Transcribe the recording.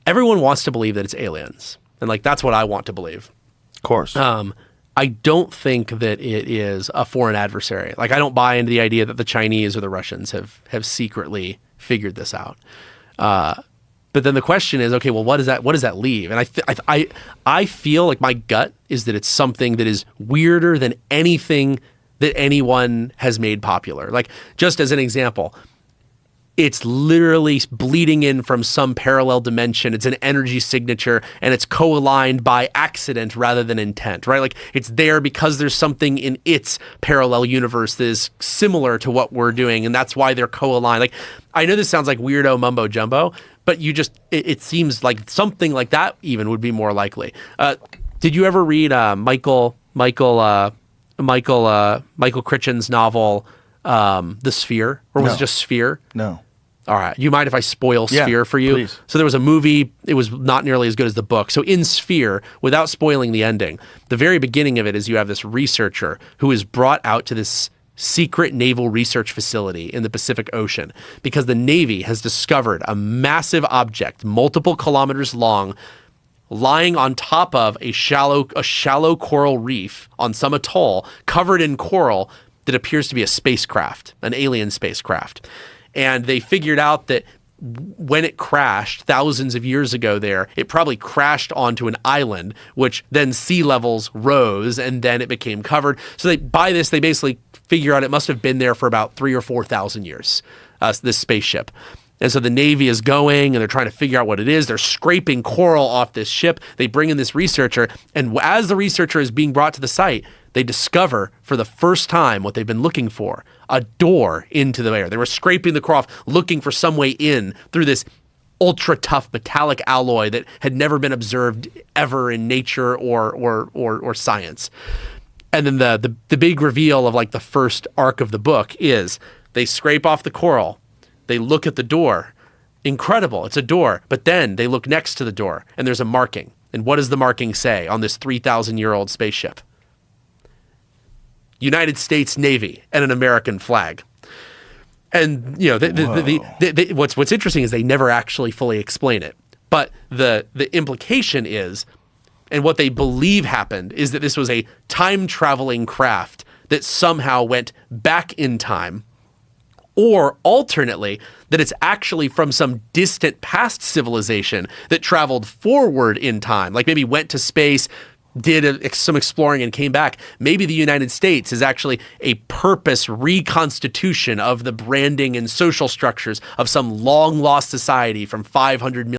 everyone wants to believe that it's aliens. And like, that's what I want to believe. Of course. I don't think that it is a foreign adversary. Like, I don't buy into the idea that the Chinese or the Russians have secretly figured this out. But then the question is, okay, well, what does that leave? And I feel like my gut is that it's something that is weirder than anything that anyone has made popular. Like, just as an example, it's literally bleeding in from some parallel dimension. It's an energy signature, and it's co-aligned by accident rather than intent, right? Like, it's there because there's something in its parallel universe that is similar to what we're doing, and that's why they're co-aligned. Like, I know this sounds like weirdo mumbo jumbo, but it seems like something like that even would be more likely. Did you ever read Michael Critchen's novel, The Sphere, or was it just Sphere? No. All right. You mind if I spoil Sphere for you? Please. So there was a movie. It was not nearly as good as the book. So in Sphere, without spoiling the ending, the very beginning of it is you have this researcher who is brought out to this secret naval research facility in the Pacific Ocean because the Navy has discovered a massive object, multiple kilometers long, lying on top of a shallow coral reef on some atoll covered in coral that appears to be a spacecraft, an alien spacecraft. And they figured out that when it crashed thousands of years ago there, it probably crashed onto an island, which then sea levels rose and then it became covered. So they basically figure out it must have been there for about 3,000 or 4,000 years, this spaceship. And so the Navy is going and they're trying to figure out what it is. They're scraping coral off this ship. They bring in this researcher. And as the researcher is being brought to the site, they discover for the first time what they've been looking for, a door into the air. They were scraping the coral off, looking for some way in through this ultra tough metallic alloy that had never been observed ever in nature or science. And then the big reveal of like the first arc of the book is they scrape off the coral. They look at the door. Incredible. It's a door. But then they look next to the door and there's a marking. And what does the marking say on this 3,000-year-old spaceship? United States Navy and an American flag. And you know, what's interesting is they never actually fully explain it. But the implication is, and what they believe happened, is that this was a time-traveling craft that somehow went back in time, or alternately, that it's actually from some distant past civilization that traveled forward in time, like maybe went to space, did some exploring and came back. Maybe the United States is actually a purpose reconstitution of the branding and social structures of some long lost society from 500 million